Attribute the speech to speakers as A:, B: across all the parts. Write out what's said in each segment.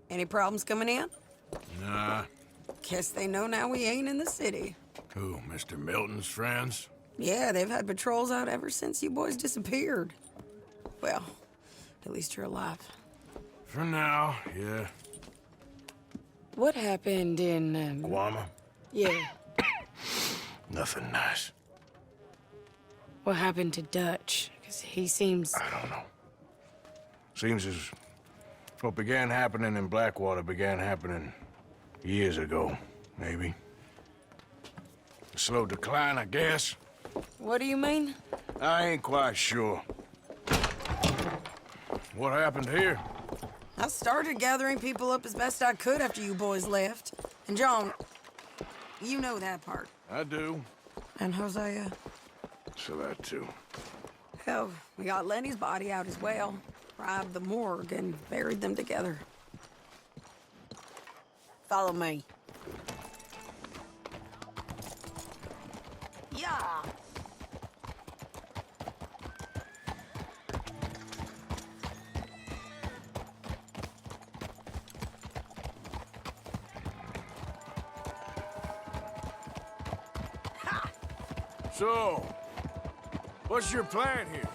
A: Any problems coming in?
B: Nah.
A: Guess they know now we ain't in the city.
B: Who, Mr. Milton's friends?
A: Yeah, they've had patrols out ever since you boys disappeared. Well, at least you're alive.
B: For now, yeah.
A: What happened in,
B: Guama?
A: Yeah.
B: Nothing nice.
A: What happened to Dutch? Because he seems...
B: I don't know. Seems as what began happening in Blackwater began happening years ago, maybe. A slow decline, I guess.
A: What do you mean?
B: I ain't quite sure. What happened here?
A: I started gathering people up as best I could after you boys left. And John, you know that part.
B: I do.
A: And Hosea?
B: So that too.
A: Hell, we got Lenny's body out as well. Robbed the morgue and buried them together. Follow me. Yeah.
B: So, what's your plan here?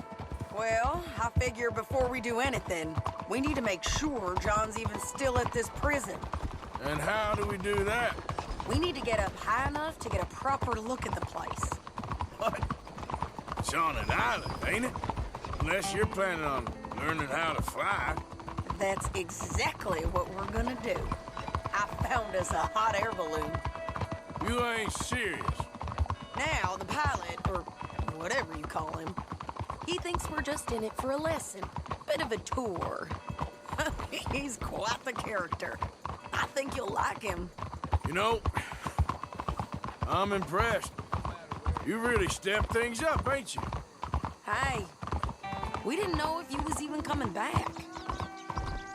A: Well, I figure before we do anything, we need to make sure John's even still at this prison.
B: And how do we do that?
A: We need to get up high enough to get a proper look at the place.
B: What? It's on an island, ain't it? Unless you're planning on learning how to fly.
A: That's exactly what we're gonna do. I found us a hot air balloon.
B: You ain't serious.
A: Now, the pilot, or whatever you call him, he thinks we're just in it for a lesson. Bit of a tour. He's quite the character. I think you'll like him.
B: You know, I'm impressed. You really stepped things up, ain't you?
A: Hey, we didn't know if you was even coming back.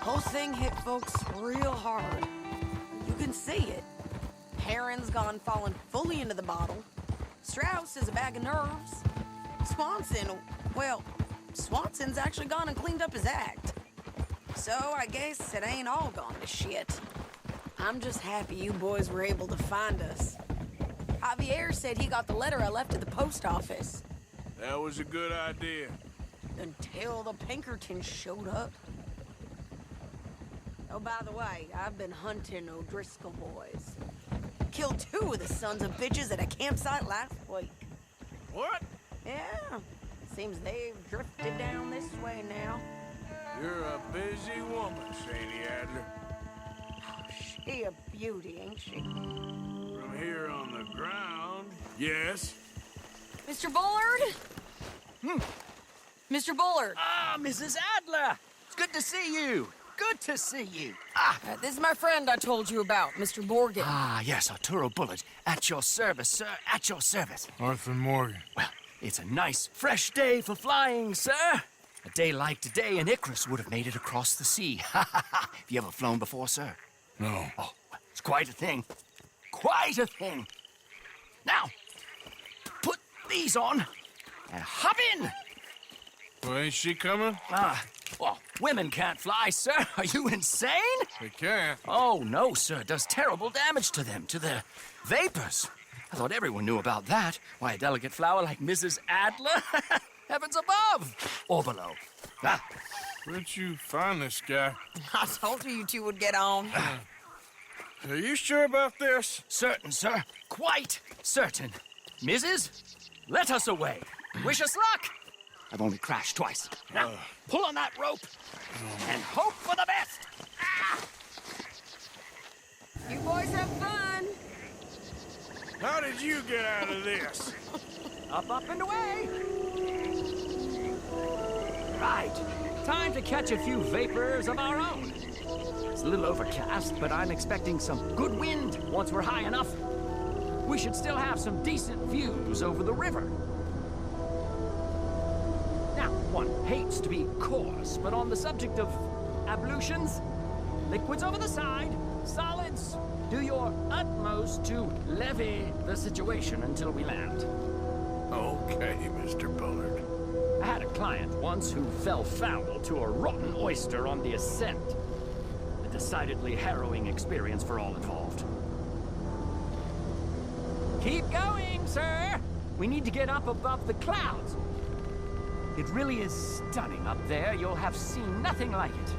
A: Whole thing hit folks real hard. You can see it. Heron's gone falling fully into the bottle. Strauss is a bag of nerves. Swanson's actually gone and cleaned up his act. So I guess it ain't all gone to shit. I'm just happy you boys were able to find us. Javier said he got the letter I left at the post office.
B: That was a good idea.
A: Until the Pinkertons showed up. Oh, by the way, I've been hunting O'Driscoll boys. Killed 2 of the sons of bitches at a campsite last week.
B: What?
A: Yeah. Seems they've drifted down this way now.
B: You're a busy woman, Sadie Adler.
A: Oh, she a beauty, ain't she?
B: From here on the ground, yes.
A: Mr. Bullard? Mr. Bullard.
C: Ah, Mrs. Adler! It's good to see you. Good to see you.
A: This is my friend I told you about, Mr. Morgan.
C: Ah, yes, Arturo Bullard. At your service, sir. At your service.
B: Arthur Morgan.
C: Well, it's a nice, fresh day for flying, sir. A day like today, an Icarus would have made it across the sea. Have you ever flown before, sir?
B: No.
C: Oh, well, it's quite a thing. Quite a thing. Now, put these on and hop in.
B: Well, ain't she coming?
C: Well, women can't fly, sir. Are you insane?
B: They can't.
C: Oh, no, sir. It does terrible damage to them, to their vapors. I thought everyone knew about that. Why, a delicate flower like Mrs. Adler? Heavens above. Or below. Ah,
B: Where'd you find this guy?
A: I told you two would get on.
B: Are you sure about this?
C: certain, sir. Quite certain. Mrs., let us away. Wish us luck. I've only crashed twice. Now, pull on that rope and hope for the best.
A: You boys have fun.
B: How did you get out of this?
C: Up, and away. Right. Time to catch a few vapors of our own. It's a little overcast, but I'm expecting some good wind once we're high enough. We should still have some decent views over the river. Now, one hates to be coarse, but on the subject of ablutions, liquids over the side, solids, do your utmost to levy the situation until we land.
B: Okay, Mr. Bullard.
C: I had a client once who fell foul to a rotten oyster on the ascent. The decidedly harrowing experience for all involved. Keep going, sir! We need to get up above the clouds. It really is stunning up there. You'll have seen nothing like it.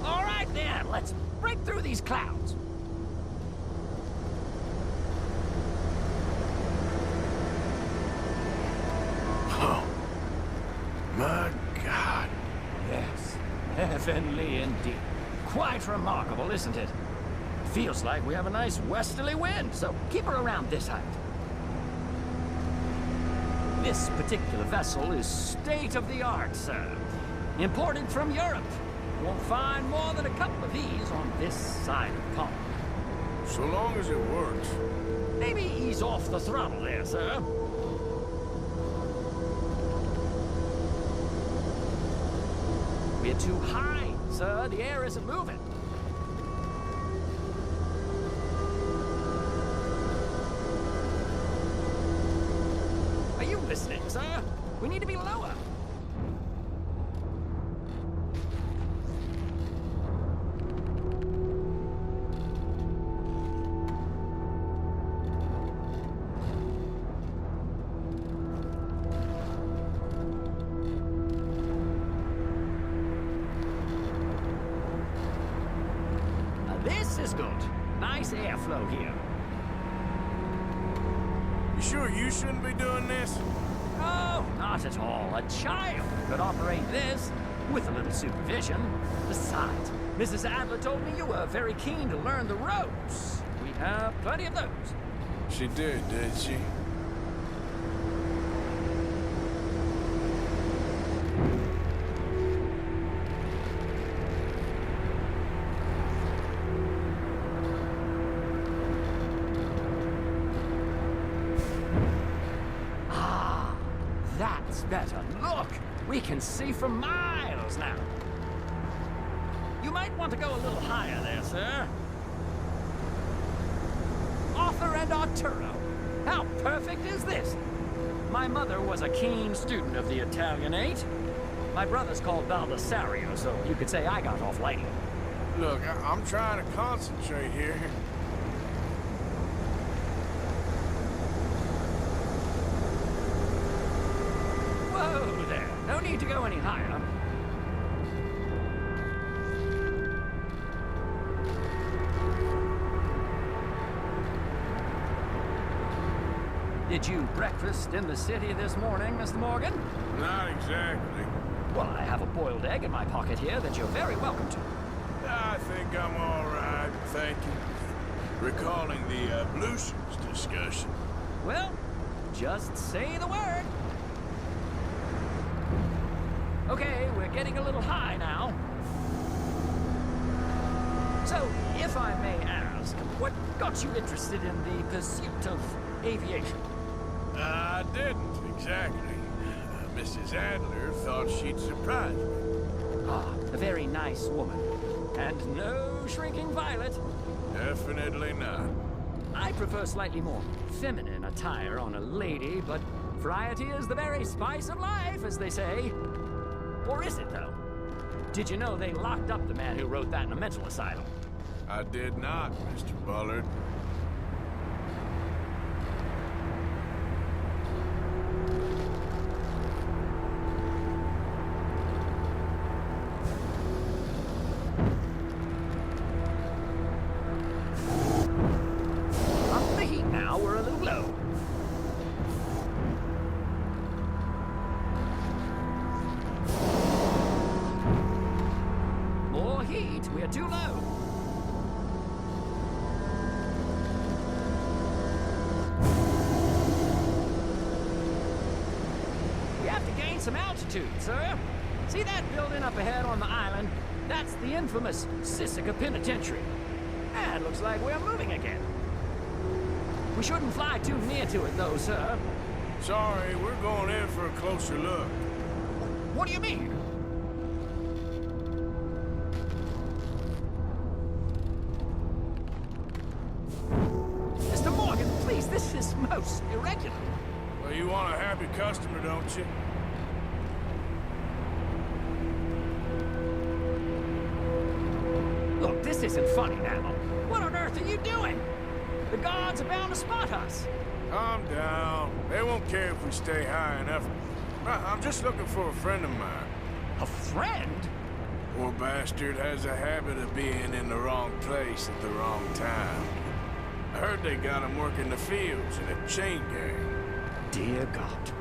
C: All right, then. Let's break through these clouds.
B: Oh, my God.
C: Yes, heavenly indeed. Quite remarkable, isn't it? Feels like we have a nice westerly wind, so keep her around this height. This particular vessel is state-of-the-art, sir. Imported from Europe. Won't find more than a couple of these on this side of the pond.
B: So long as it works.
C: Maybe ease off the throttle there, sir. We're too high, sir. The air isn't moving. Are you listening, sir? We need to be lower. This is good. Nice airflow here.
B: You sure you shouldn't be doing this?
C: Oh, not at all. A child could operate this with a little supervision. Besides, Mrs. Adler told me you were very keen to learn the ropes. We have plenty of those.
B: She did she?
C: That's better. Look! We can see for miles now. You might want to go a little higher there, sir. Arthur and Arturo. How perfect is this? My mother was a keen student of the Italianate. My brother's called Baldessario, so you could say I got off lightly.
B: Look, I'm trying to concentrate here.
C: Whoa there. No need to go any higher. Did you breakfast in the city this morning, Mr. Morgan?
B: Not exactly.
C: Well, I have a boiled egg in my pocket here that you're very welcome to.
B: I think I'm all right, thank you. Recalling the ablutions discussion.
C: Well, just say the word. Okay, we're getting a little high now. So, if I may ask, what got you interested in the pursuit of aviation?
B: I didn't, exactly. Mrs. Adler thought she'd surprise me.
C: Ah, a very nice woman. And no shrinking violet.
B: Definitely not.
C: I prefer slightly more feminine attire on a lady, but variety is the very spice of life, as they say. Or is it, though? Did you know they locked up the man who wrote that in a mental asylum?
B: I did not, Mr. Bullard.
C: Up the heat now, we're a little low. More heat, we're too low. We have to gain some altitude, sir. See that building up ahead on the island? That's the infamous Sisika Penitentiary. And looks like we're moving again. We shouldn't fly too near to it, though, sir.
B: Sorry, we're going in for a closer look.
C: What do you mean? Mr. Morgan, please, this is most irregular.
B: Well, you want a happy customer, don't you?
C: Look, this isn't funny now. What on earth are you doing? The guards are bound to spot us.
B: Calm down. They won't care if we stay high enough. I'm just looking for a friend of mine.
C: A friend?
B: Poor bastard has a habit of being in the wrong place at the wrong time. I heard they got him working the fields in a chain gang.
C: Dear God.